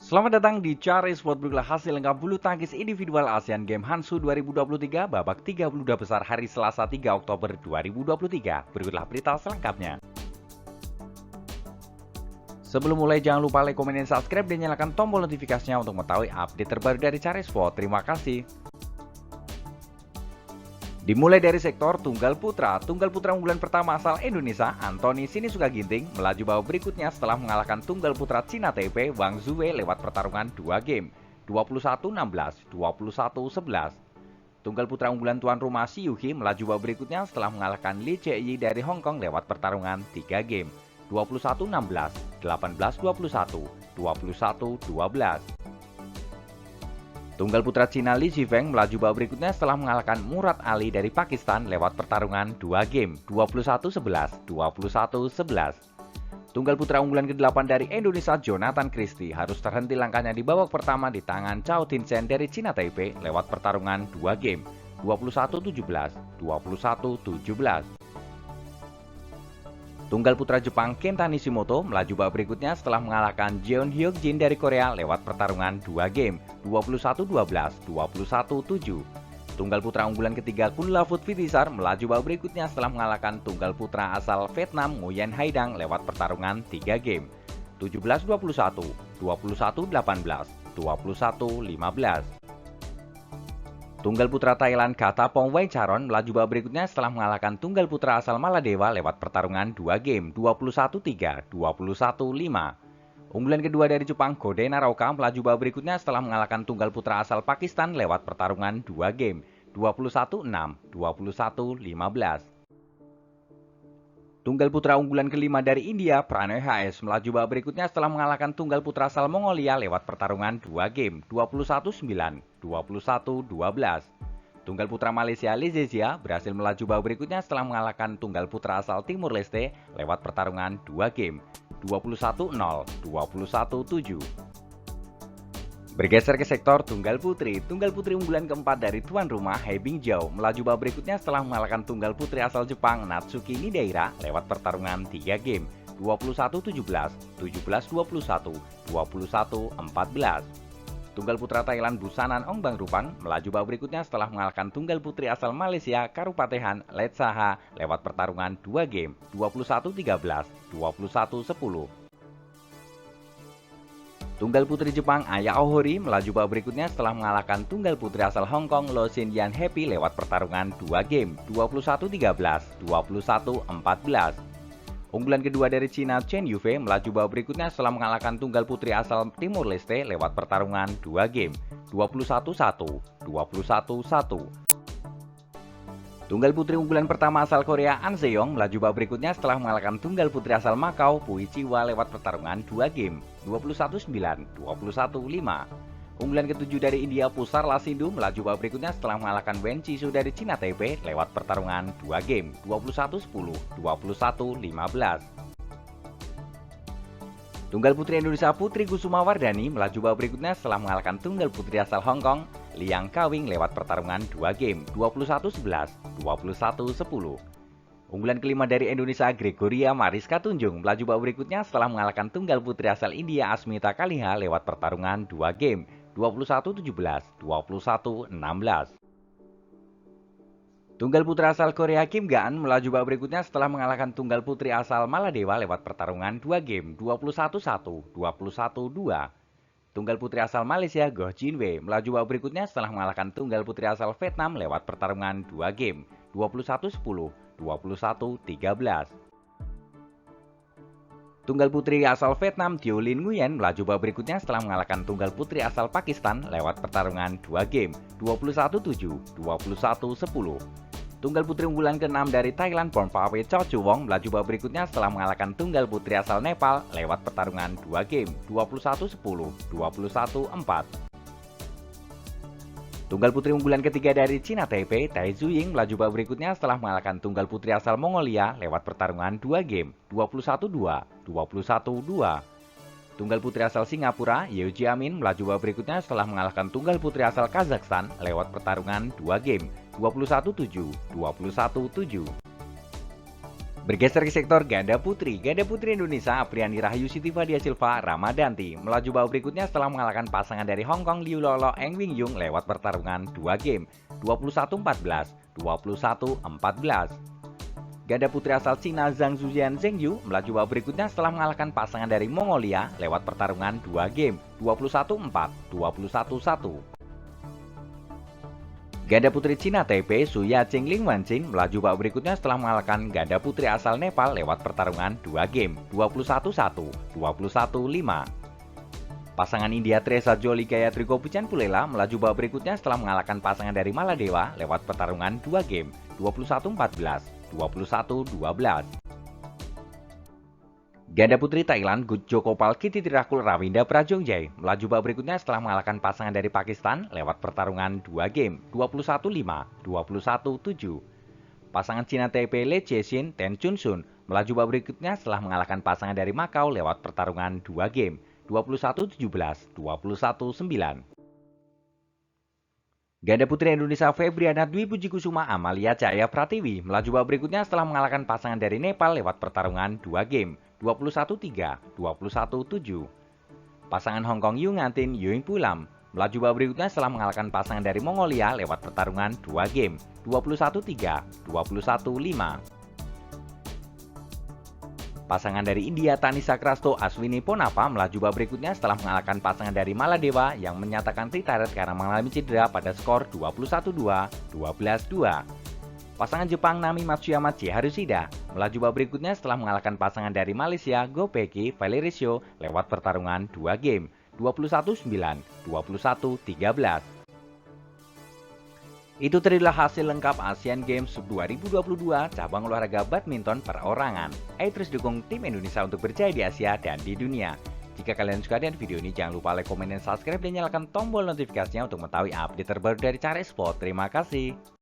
Selamat datang di Cari Sport. Berikutlah hasil lengkap bulu tangkis individual Asian Games Hansu 2023 babak 32 besar hari Selasa 3 Oktober 2023. Berikutlah berita selengkapnya. Sebelum mulai jangan lupa like, komen, dan subscribe dan nyalakan tombol notifikasinya untuk mengetahui update terbaru dari Cari Sport. Terima kasih. Dimulai dari sektor tunggal putra unggulan pertama asal Indonesia, Anthony Sinisuka Ginting, melaju babak berikutnya setelah mengalahkan tunggal putra Cina Taipei, Wang Zuwei lewat pertarungan 2 game, 21-16, 21-11. Tunggal putra unggulan tuan rumah Xu Yuqi melaju babak berikutnya setelah mengalahkan Li Chieyi dari Hong Kong lewat pertarungan 3 game, 21-16, 18-21, 21-12. Tunggal putra Cina Li Zhifeng melaju babak berikutnya setelah mengalahkan Murad Ali dari Pakistan lewat pertarungan 2 game, 21-11, 21-11. Tunggal putra unggulan ke-8 dari Indonesia Jonathan Christie harus terhenti langkahnya di babak pertama di tangan Chao Tien-chen dari Cina Taipei lewat pertarungan 2 game, 21-17, 21-17. Tunggal putra Jepang Kenta Nishimoto melaju babak berikutnya setelah mengalahkan Jeon Hyuk-jin dari Korea lewat pertarungan 2 game, 21-12, 21-7. Tunggal putra unggulan ketiga Kunlavut Vitisar melaju babak berikutnya setelah mengalahkan tunggal putra asal Vietnam Nguyen Hai Dang lewat pertarungan 3 game, 17-21, 21-18, 21-15. Tunggal putra Thailand Katapong Waicharon melaju babak berikutnya setelah mengalahkan tunggal putra asal Maladewa lewat pertarungan 2 game, 21-3, 21-5. Unggulan kedua dari Jepang Kode Naraoka melaju babak berikutnya setelah mengalahkan tunggal putra asal Pakistan lewat pertarungan 2 game, 21-6, 21-15. Tunggal putra unggulan kelima dari India, Pranay HS, melaju babak berikutnya setelah mengalahkan tunggal putra asal Mongolia lewat pertarungan 2 game, 21-9, 21-12. Tunggal putra Malaysia, Lee Zezia, berhasil melaju babak berikutnya setelah mengalahkan tunggal putra asal Timur Leste lewat pertarungan 2 game, 21-0, 21-7. Bergeser ke sektor tunggal putri unggulan keempat dari tuan rumah He Bingjiao melaju babak berikutnya setelah mengalahkan tunggal putri asal Jepang Natsuki Nidaira lewat pertarungan 3 game, 21-17, 17-21, 21-14. Tunggal putra Thailand Busanan Ongbang Rupang melaju babak berikutnya setelah mengalahkan tunggal putri asal Malaysia Karupatehan Letsaha lewat pertarungan 2 game, 21-13, 21-10. Tunggal putri Jepang Aya Ohori melaju babak berikutnya setelah mengalahkan tunggal putri asal Hong Kong Lo Xin Yan Happy lewat pertarungan 2 game, 21-13, 21-14. Unggulan kedua dari Cina Chen Yufei melaju babak berikutnya setelah mengalahkan tunggal putri asal Timur Leste lewat pertarungan 2 game, 21-1, 21-1. Tunggal putri unggulan pertama asal Korea An Se-young melaju babak berikutnya setelah mengalahkan tunggal putri asal Macau Pui Chiwa lewat pertarungan 2 game, 21-9, 21-5. Unggulan ketujuh dari India Pusar Lasindu melaju babak berikutnya setelah mengalahkan Wen Chisu dari Cina Taipei lewat pertarungan 2 game, 21-10, 21-15. Tunggal putri Indonesia Putri Kusuma Wardani melaju babak berikutnya setelah mengalahkan tunggal putri asal Hong Kong Liang Kawing lewat pertarungan 2 game, 21-11, 21-10. Unggulan kelima dari Indonesia Gregoria Mariska Tunjung melaju babak berikutnya setelah mengalahkan tunggal putri asal India Asmita Kaliha lewat pertarungan 2 game, 21-17, 21-16. Tunggal putra asal Korea Kim Gaan melaju babak berikutnya setelah mengalahkan tunggal putri asal Maladewa lewat pertarungan 2 game, 21-1, 21-2. Tunggal putri asal Malaysia Goh Jin Wei melaju babak berikutnya setelah mengalahkan tunggal putri asal Vietnam lewat pertarungan 2 game, 21-10, 21-13. Tunggal putri asal Vietnam Thio Lin Nguyen melaju babak berikutnya setelah mengalahkan tunggal putri asal Pakistan lewat pertarungan 2 game, 21-7, 21-10. Tunggal putri unggulan ke-6 dari Thailand Pornpawe Chow Chu Wong melaju babak berikutnya setelah mengalahkan tunggal putri asal Nepal lewat pertarungan 2 game, 21-10, 21-4. Tunggal putri unggulan ketiga dari Cina Taipei, Tai Zuying melaju babak berikutnya setelah mengalahkan tunggal putri asal Mongolia lewat pertarungan 2 game, 21-2, 21-2. Tunggal putri asal Singapura, Yeo Jiamin melaju babak berikutnya setelah mengalahkan tunggal putri asal Kazakhstan lewat pertarungan 2 game, 21-7, 21-7. Bergeser ke sektor ganda putri Indonesia Apriani Rahayu Siti Fadia Silva Ramadanti melaju babak berikutnya setelah mengalahkan pasangan dari Hong Kong Liu Lolo Eng Wing Yung lewat pertarungan 2 game, 21-14, 21-14. Ganda putri asal Cina Zhang Zuzian Zhengyu melaju babak berikutnya setelah mengalahkan pasangan dari Mongolia lewat pertarungan 2 game, 21-4, 21-1. Ganda putri Cina Taipei Su Yaqing Ling Wanqing melaju babak berikutnya setelah mengalahkan ganda putri asal Nepal lewat pertarungan 2 game, 21-1, 21-5. Pasangan India Teresa Jolie Gayatri Gopichand Pulela melaju babak berikutnya setelah mengalahkan pasangan dari Maladewa lewat pertarungan 2 game, 21-14, 21-12. Ganda putri Thailand Jokopal Kittirakul Rawinda Prajongjai melaju babak berikutnya setelah mengalahkan pasangan dari Pakistan lewat pertarungan 2 game, 21-5, 21-7. Pasangan Cina Taipei Le Chexin Ten Chun Sun melaju babak berikutnya setelah mengalahkan pasangan dari Macau lewat pertarungan 2 game, 21-17, 21-9. Ganda putri Indonesia Febriana Dwi Puji Kusuma Amalia Cahaya Pratiwi melaju babak berikutnya setelah mengalahkan pasangan dari Nepal lewat pertarungan 2 game, 21-3, 21-7. Pasangan Hong Kong Yu Ngantin Ying Pulam melaju babak berikutnya setelah mengalahkan pasangan dari Mongolia lewat pertarungan 2 game, 21-3, 21-5. Pasangan dari India Tanisha Krasto Aswini Ponapa melaju babak berikutnya setelah mengalahkan pasangan dari Maladewa yang menyatakan retired karena mengalami cedera pada skor 21-2, 12-2. Pasangan Jepang Nami Matsuyama Chiharushida melaju babak berikutnya setelah mengalahkan pasangan dari Malaysia Gopeki Valericio lewat pertarungan 2 game, 21-9, 21-13. Itu terilah hasil lengkap Asian Games 2022 cabang olahraga badminton perorangan. Ayo terus dukung tim Indonesia untuk berjaya di Asia dan di dunia. Jika kalian suka dengan video ini, jangan lupa like, komen, dan subscribe, dan nyalakan tombol notifikasinya untuk mengetahui update terbaru dari Cara Esport. Terima kasih.